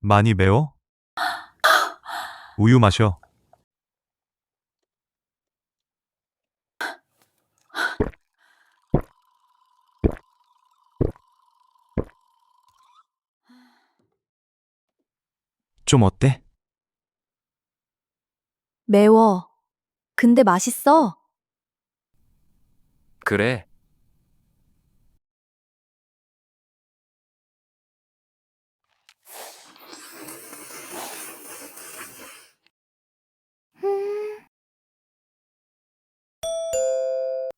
많이 매워? 우유 마셔. 좀 어때? 매워. 근데 맛있어. 그래.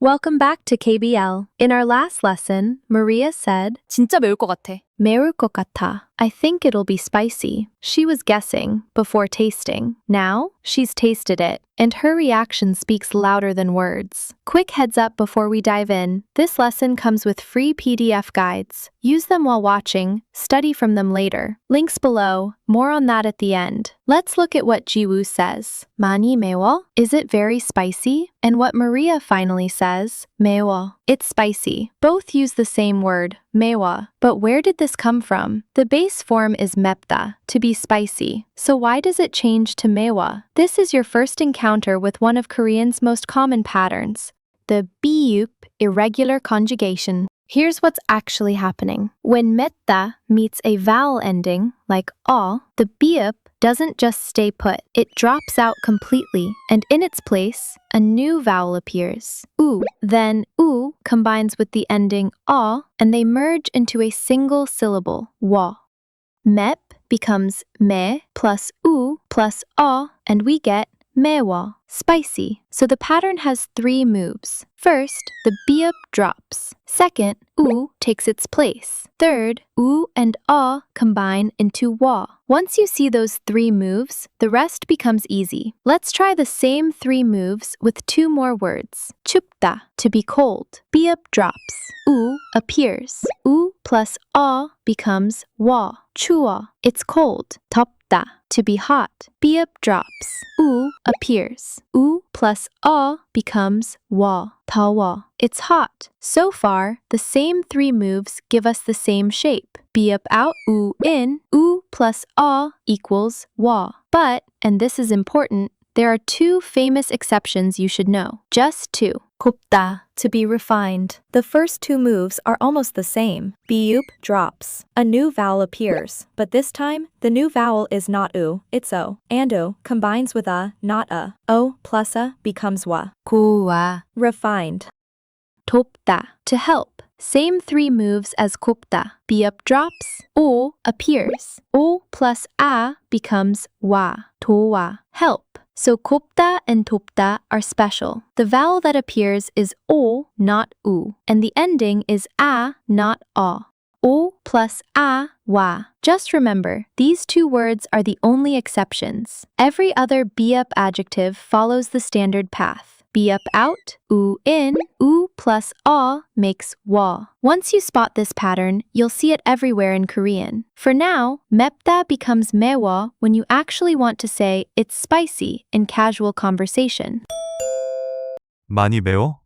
Welcome back to KBL. In our last lesson, Maria said, 진짜 매울 것 같아. 매울 것 같아. I think it'll be spicy. She was guessing before tasting. Now, she's tasted it, and her reaction speaks louder than words. Quick heads up before we dive in. This lesson comes with free PDF guides. Use them while watching, study from them later. Links below, more on that at the end. Let's look at what Jiwoo says. 많이 매워? Is it very spicy? And what Maria finally says, 매워. It's spicy. Both use the same word, 매워. But where did this come from? The base form is 맵다, to be spicy. So why does it change to 매워? This is your first encounter with one of Korean's most common patterns, the ㅂ-irregular conjugation. Here's what's actually happening. When 맵다 meets a vowel ending, like 어, the ㅂ doesn't just stay put. It drops out completely, and in its place, a new vowel appears, u. Then u combines with the ending 어, and they merge into a single syllable, 워. 맵 becomes 매 plus u plus 어, and we get 매워, spicy. So the pattern has three moves. First, the ㅂ drops. Second, u takes its place. Third, u and 어 combine into 워. Once you see those three moves, the rest becomes easy. Let's try the same three moves with two more words. 춥다, to be cold. ㅂ drops. U appears. U plus 어 becomes 워, 추워. It's cold. 덥다, to be hot. ㅂ drops. U appears. U plus 어 becomes 워, 더워. It's hot. So far, the same three moves give us the same shape. ㅂ out, U in, U plus 어 equals 워. But, and this is important, there are two famous exceptions you should know. Just two. 곱다, to be refined. The first two moves are almost the same. ㅂ drops. A new vowel appears, but this time, the new vowel is not u, it's o. And o combines with a, not a. O plus a becomes wa. 고와. Refined. 돕다, to help. Same three moves as 곱다. ㅂ drops, o appears. O plus a becomes 와, 도와, help. So 곱다 and 돕다 are special. The vowel that appears is o, not u, and the ending is a, not 어. O plus a, 와. Just remember, these two words are the only exceptions. Every other ㅂ adjective follows the standard path. ㅂ out, u in, u plus 어 makes 워. Once you spot this pattern, you'll see it everywhere in Korean. For now, 맵다 becomes 매워 when you actually want to say it's spicy in casual conversation. 많이 매워?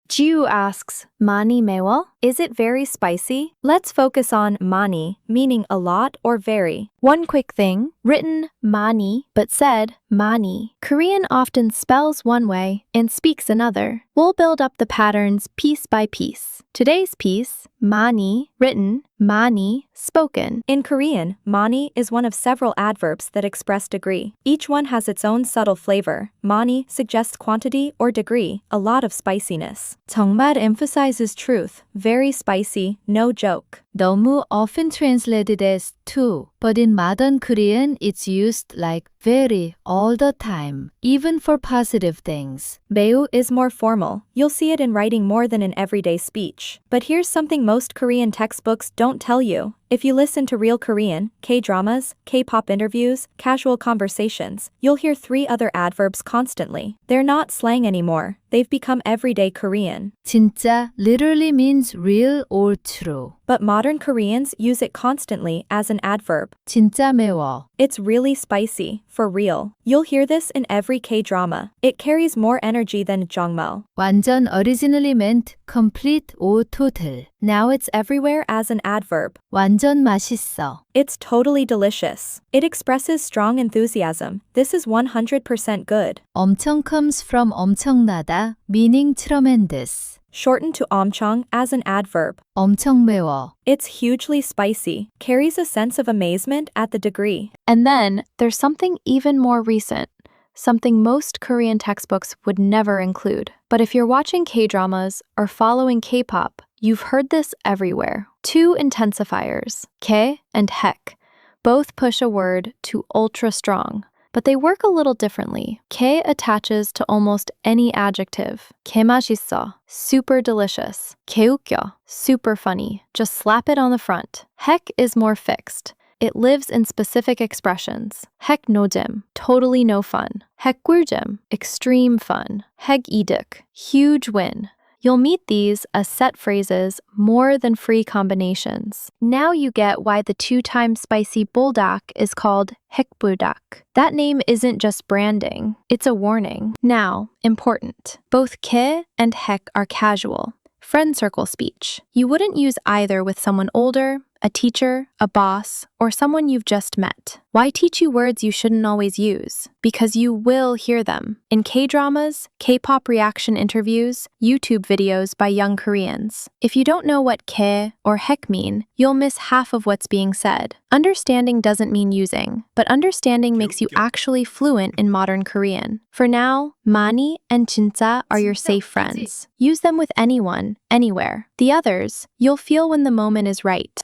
Jiwoo asks, 많이 매워? Is it very spicy? Let's focus on 많이, meaning a lot or very. One quick thing, written 많이 but said 많이. Korean often spells one way and speaks another. We'll build up the patterns piece by piece. Today's piece, 많이, written, 많이, spoken. In Korean, 많이 is one of several adverbs that express degree. Each one has its own subtle flavor. 많이 suggests quantity or degree, a lot of spiciness. 정말 emphasizes truth, very spicy, no joke. 너무 often translated as too, but in modern Korean it's used like very all the time, even for positive things. 매우 is more formal. You'll see it in writing more than in everyday speech. But here's something most Korean textbooks don't tell you. If you listen to real Korean, K-dramas, K-pop interviews, casual conversations, you'll hear three other adverbs constantly. They're not slang anymore. They've become everyday Korean. 진짜 literally means real or true. But modern Koreans use it constantly as an an adverb. 진짜 매워. It's really spicy, for real. You'll hear this in every K-drama. It carries more energy than jangmal. 완전 originally meant complete or total. Now it's everywhere as an adverb. 완전 맛있어. It's totally delicious. It expresses strong enthusiasm. This is 100% good. 엄청 comes from 엄청나다, meaning tremendous. Shortened to Pyeongchang as an adverb. 엄청 매워. It's hugely spicy, carries a sense of amazement at the degree. And then there's something even more recent, something most Korean textbooks would never include. But if you're watching K-dramas or following K-pop, you've heard this everywhere. Two intensifiers, K and hek, both push a word to ultra strong. But they work a little differently. K attaches to almost any adjective. 개 맛있어, super delicious. 개 웃겨, super funny. Just slap it on the front. Hek is more fixed. It lives in specific expressions. Hek 노잼, totally no fun. Hek 꿀잼, extreme fun. Hek 이득, huge win. You'll meet these as set phrases more than free combinations. Now you get why the 2-time spicy Buldak is called Buldak. That name isn't just branding, it's a warning. Now, important. Both 개 and hek are casual, friend circle speech. You wouldn't use either with someone older, a teacher, a boss, or someone you've just met. Why teach you words you shouldn't always use? Because you will hear them. In K-dramas, K-pop reaction interviews, YouTube videos by young Koreans. If you don't know what 개 or hek mean, you'll miss half of what's being said. Understanding doesn't mean using, but understanding makes you actually fluent in modern Korean. For now, 많이 and 진짜 are your safe friends. Use them with anyone, anywhere. The others, you'll feel when the moment is right.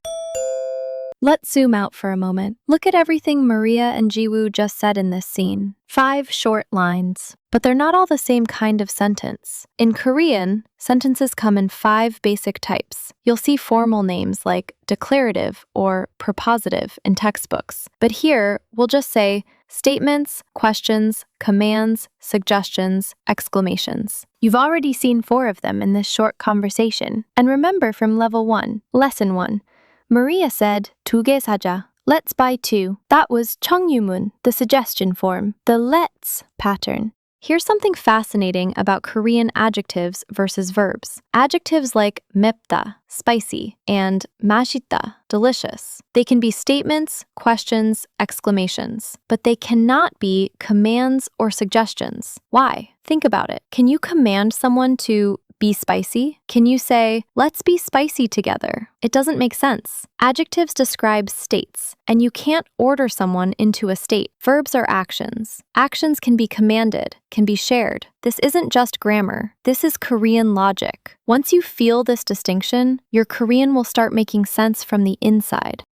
Let's zoom out for a moment. Look at everything Maria and Jiwoo just said in this scene. 5 short lines. But they're not all the same kind of sentence. In Korean, sentences come in 5 basic types. You'll see formal names like declarative or propositive in textbooks. But here, we'll just say statements, questions, commands, suggestions, exclamations. You've already seen 4 of them in this short conversation. And remember from level 1, lesson 1. Maria said, 2개 사자. Let's buy 2. That was 청유문, the suggestion form, the let's pattern. Here's something fascinating about Korean adjectives versus verbs. Adjectives like 맵다, spicy, and 맛있다, delicious. They can be statements, questions, exclamations, but they cannot be commands or suggestions. Why? Think about it. Can you command someone to be spicy? Can you say, let's be spicy together? It doesn't make sense. Adjectives describe states, and you can't order someone into a state. Verbs are actions. Actions can be commanded, can be shared. This isn't just grammar. This is Korean logic. Once you feel this distinction, your Korean will start making sense from the inside.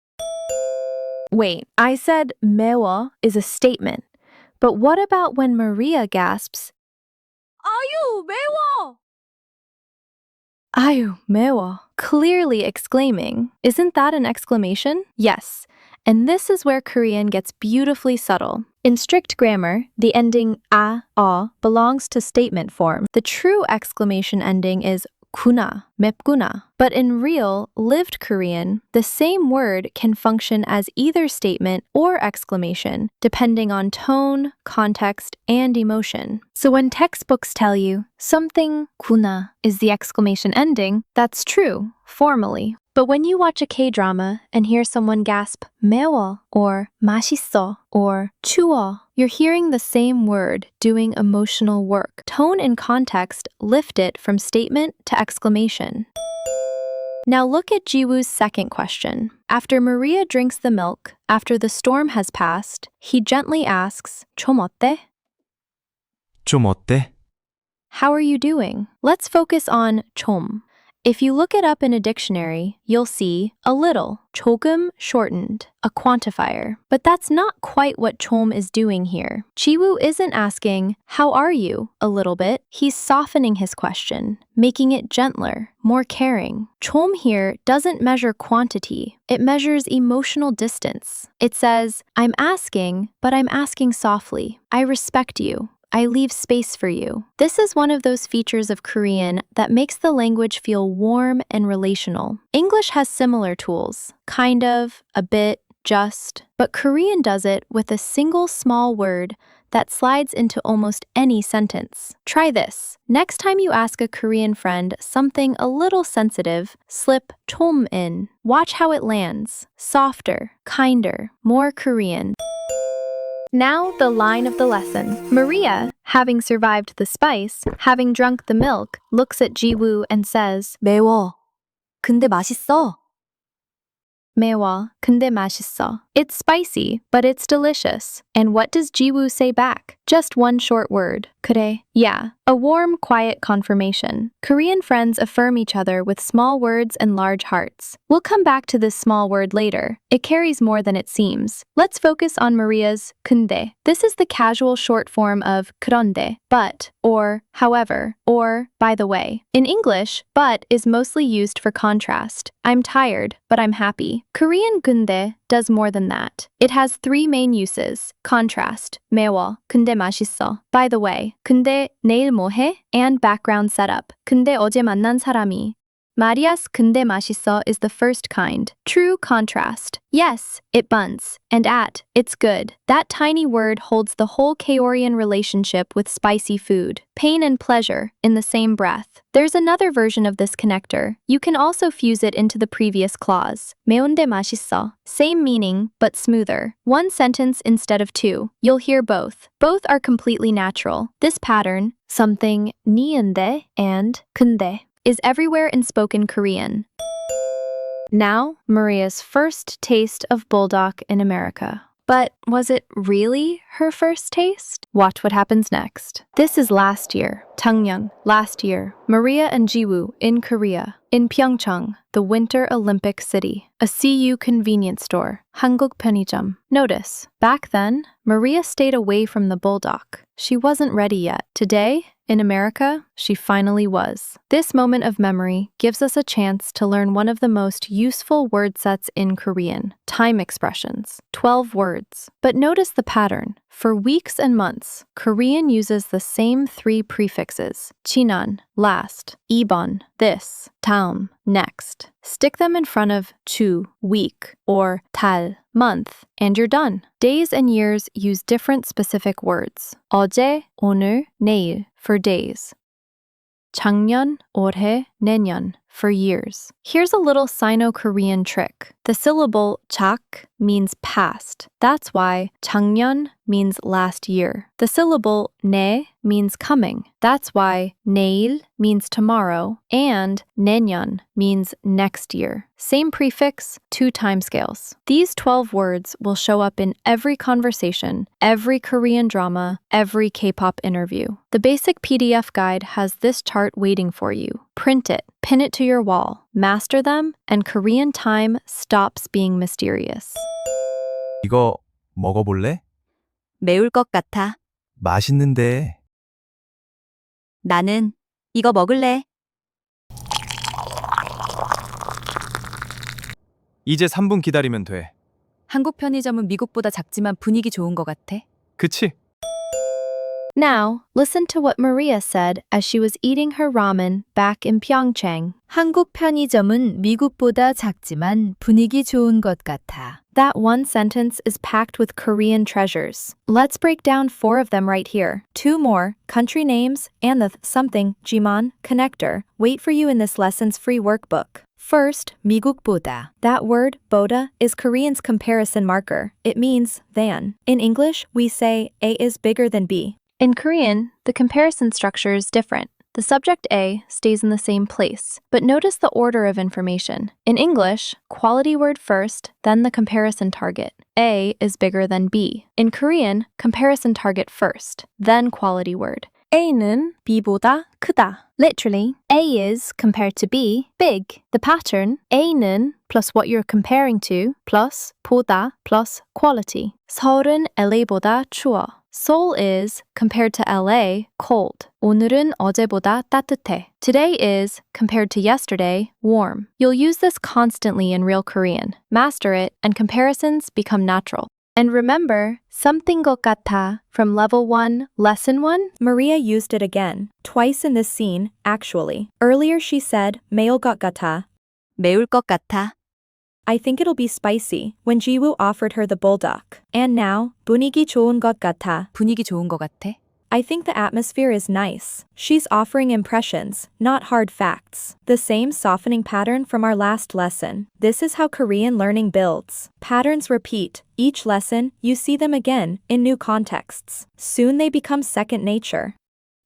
Wait, I said 매워 is a statement. But what about when Maria gasps, 아유, 매워! 아유, 매워. Clearly exclaiming. Isn't that an exclamation? Yes. And this is where Korean gets beautifully subtle. In strict grammar, the ending a belongs to statement form. The true exclamation ending is 구나, 맵구나. But in real, lived Korean, the same word can function as either statement or exclamation, depending on tone, context, and emotion. So when textbooks tell you, something 구나 is the exclamation ending, that's true, formally. But when you watch a K-drama and hear someone gasp 매워 or 맛있어 or 추워, you're hearing the same word doing emotional work. Tone and context lift it from statement to exclamation. Now look at Jiwoo's second question. After Maria drinks the milk, after the storm has passed, he gently asks, 좀 어때? 좀 어때? How are you doing? Let's focus on 좀. If you look it up in a dictionary, you'll see a little, 조금 shortened, a quantifier. But that's not quite what 좀 is doing here. Jiwoo isn't asking, how are you, a little bit. He's softening his question, making it gentler, more caring. 좀 here doesn't measure quantity. It measures emotional distance. It says, I'm asking, but I'm asking softly. I respect you. I leave space for you. This is one of those features of Korean that makes the language feel warm and relational. English has similar tools, kind of, a bit, just, but Korean does it with a single small word that slides into almost any sentence. Try this. Next time you ask a Korean friend something a little sensitive, slip 좀 in. Watch how it lands. Softer, kinder, more Korean. Now the line of the lesson. Maria, having survived the spice, having drunk the milk, looks at Jiwoo and says, 매워. 근데 맛있어. 매워, 근데 맛있어. It's spicy, but it's delicious. And what does Jiwoo say back? Just one short word. 그래. Yeah, a warm, quiet confirmation. Korean friends affirm each other with small words and large hearts. We'll come back to this small word later. It carries more than it seems. Let's focus on Maria's 근데. This is the casual short form of 그런데, but, or, however, or, by the way. In English, but is mostly used for contrast. I'm tired, but I'm happy. Korean 근데 does more than that. It has three main uses. Contrast, 매워, 근데 맛있어. By the way, 근데 내일 뭐 해? And background setup. 근데 어제 만난 사람이. Maria's 근데 맛있어 is the first kind. True contrast. Yes, it buns. And at, it's good. That tiny word holds the whole Korean relationship with spicy food. Pain and pleasure, in the same breath. There's another version of this connector. You can also fuse it into the previous clause. 매운데 맛있어. Same meaning, but smoother. One sentence instead of two. You'll hear both. Both are completely natural. This pattern, something 니은데 and 근데, is everywhere in spoken Korean. Now, Maria's first taste of Buldak in America. But was it really her first taste? Watch what happens next. This is last year, 작년, last year, Maria and Jiwoo in Korea, in Pyeongchang, the Winter Olympic City, a CU convenience store, 한국 편의점. Notice, back then, Maria stayed away from the Buldak. She wasn't ready yet. Today, in America, she finally was. This moment of memory gives us a chance to learn one of the most useful word sets in Korean, time expressions, 12 words. But notice the pattern. For weeks and months, Korean uses the same three prefixes, 지난, last, 이번, this, 다음, next. Stick them in front of 주, week, or 달, month, and you're done. Days and years use different specific words. 어제, 오늘, 내일 for days. 작년, 올해, 내년 for years. Here's a little Sino-Korean trick. The syllable 작 means past. That's why 작년 means last year. The syllable 내 means coming. That's why 내일 means tomorrow, and 내년 means next year. Same prefix, two timescales. These 12 words will show up in every conversation, every Korean drama, every K-pop interview. The basic PDF guide has this chart waiting for you. Print it, pin it to your wall, master them, and Korean time stops being mysterious. 이거 먹어볼래? 매울 것 같아. 맛있는데. 나는 이거 먹을래. 이제 3분 기다리면 돼. 한국 편의점은 미국보다 작지만 분위기 좋은 것 같아. 그치? Now, listen to what Maria said as she was eating her ramen back in Pyeongchang. 한국 편의점은 미국보다 작지만 분위기 좋은 것 같아. That one sentence is packed with Korean treasures. Let's break down 4 of them right here. 2 more, country names, and the something, jiman, connector, wait for you in this lesson's free workbook. First, 미국보다. That word, 보다, is Korean's comparison marker. It means than. In English, we say A is bigger than B. In Korean, the comparison structure is different. The subject A stays in the same place, but notice the order of information. In English, quality word first, then the comparison target. A is bigger than B. In Korean, comparison target first, then quality word. A는 B보다 크다. Literally, A is, compared to B, big. The pattern, A는 plus what you're comparing to, plus 보다 plus quality. 서울은 LA보다 추워. Seoul is, compared to LA, cold. 오늘은 어제보다 따뜻해. Today is, compared to yesterday, warm. You'll use this constantly in real Korean. Master it, and comparisons become natural. And remember, something 것 같아 from level 1, lesson 1? Maria used it again, twice in this scene, actually. Earlier she said, 매울 것 같아. 매울 것 같아. I think it'll be spicy when Jiwoo offered her the Buldak. And now, 분위기 좋은 것 같아. 분위기 좋은 것 같아? I think the atmosphere is nice. She's offering impressions, not hard facts. The same softening pattern from our last lesson. This is how Korean learning builds. Patterns repeat. Each lesson, you see them again, in new contexts. Soon they become second nature.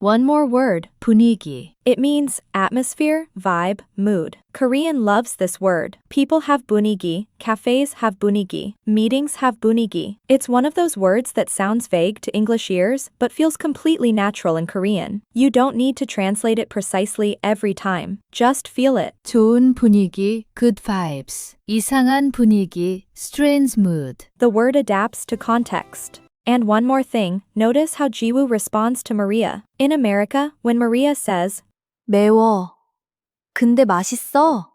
One more word, 분위기. It means atmosphere, vibe, mood. Korean loves this word. People have 분위기, cafes have 분위기, meetings have 분위기. It's one of those words that sounds vague to English ears, but feels completely natural in Korean. You don't need to translate it precisely every time. Just feel it. 좋은 분위기, good vibes. 이상한 분위기, strange mood. The word adapts to context. And one more thing, notice how Jiwoo responds to Maria. In America, when Maria says, 매워. 근데 맛있어.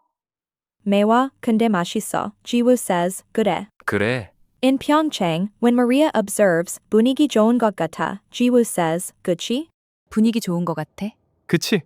매워, 근데 맛있어, Jiwoo says, 그래. 그래. In Pyeongchang, when Maria observes, 분위기 좋은 것 같아, Jiwoo says, 그치? 분위기 좋은 것 같아? 그치?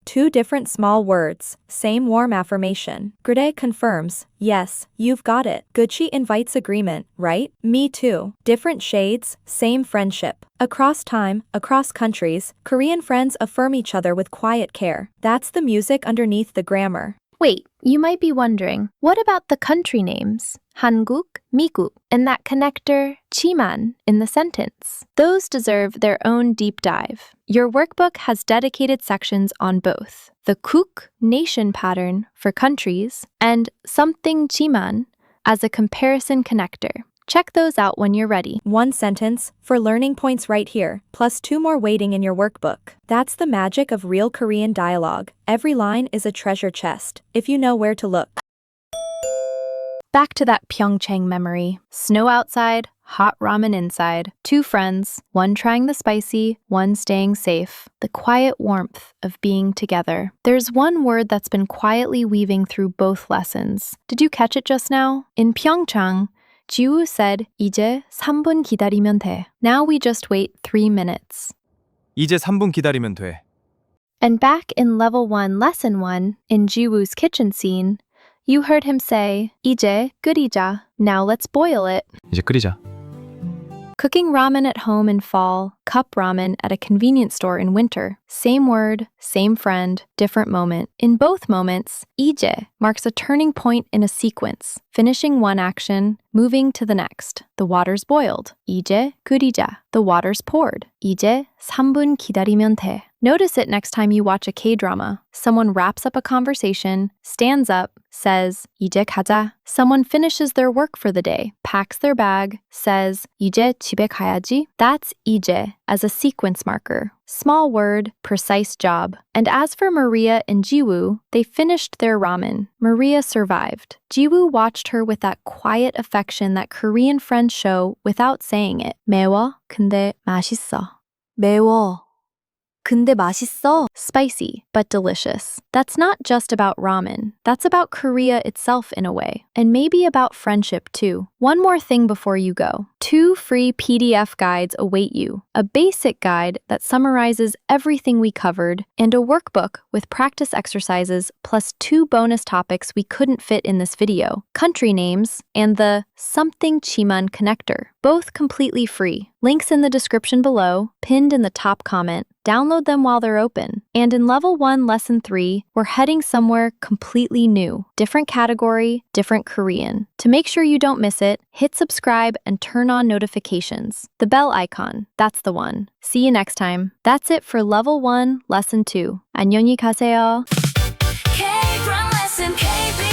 Two different small words, same warm affirmation. 그래 confirms, yes, you've got it. Gucci invites agreement, right? Me too. Different shades, same friendship. Across time, across countries, Korean friends affirm each other with quiet care. That's the music underneath the grammar. Wait, you might be wondering, what about the country names? 한국, 미국, and that connector, 치만, in the sentence. Those deserve their own deep dive. Your workbook has dedicated sections on both. The 국, nation pattern for countries, and something 치만 as a comparison connector. Check those out when you're ready. One sentence, for learning points right here, plus 2 more waiting in your workbook. That's the magic of real Korean dialogue. Every line is a treasure chest, if you know where to look. Back to that Pyeongchang memory. Snow outside, hot ramen inside. 2 friends, one trying the spicy, one staying safe. The quiet warmth of being together. There's one word that's been quietly weaving through both lessons. Did you catch it just now? In Pyeongchang, Jiwoo said, 이제 3분 기다리면 돼. Now we just wait 3 minutes. 이제 3분 기다리면 돼. And back in level 1, lesson 1, in Jiwoo's kitchen scene, you heard him say, 이제 끓이자. Now let's boil it. 이제 끓이자. Cooking ramen at home in fall, cup ramen at a convenience store in winter. Same word, same friend, different moment. In both moments, 이제 marks a turning point in a sequence, finishing one action, moving to the next. The water's boiled. 이제 끓이자. The water's poured. 이제 3분 기다리면 돼. Notice it next time you watch a K-drama. Someone wraps up a conversation, stands up, says, 이제 가자. Someone finishes their work for the day, packs their bag, says, 이제 집에 가야지. That's 이제 as a sequence marker. Small word, precise job. And as for Maria and Jiwoo, they finished their ramen. Maria survived. Jiwoo watched her with that quiet affection that Korean friends show without saying it. 매워, 근데 맛있어. 매워. 근데 맛있어. Spicy, but delicious. That's not just about ramen. That's about Korea itself in a way. And maybe about friendship too. One more thing before you go. 2 free PDF guides await you. A basic guide that summarizes everything we covered, and a workbook with practice exercises plus 2 bonus topics we couldn't fit in this video. Country names and the something chiman connector. Both completely free. Links in the description below, pinned in the top comment. Download them while they're open. And in Level 1, Lesson 3, we're heading somewhere completely new. Different category, different Korean. To make sure you don't miss it, hit subscribe and turn on notifications. The bell icon, that's the one. See you next time. That's it for Level 1, Lesson 2. 안녕히 가세요. KBrand Lesson, KB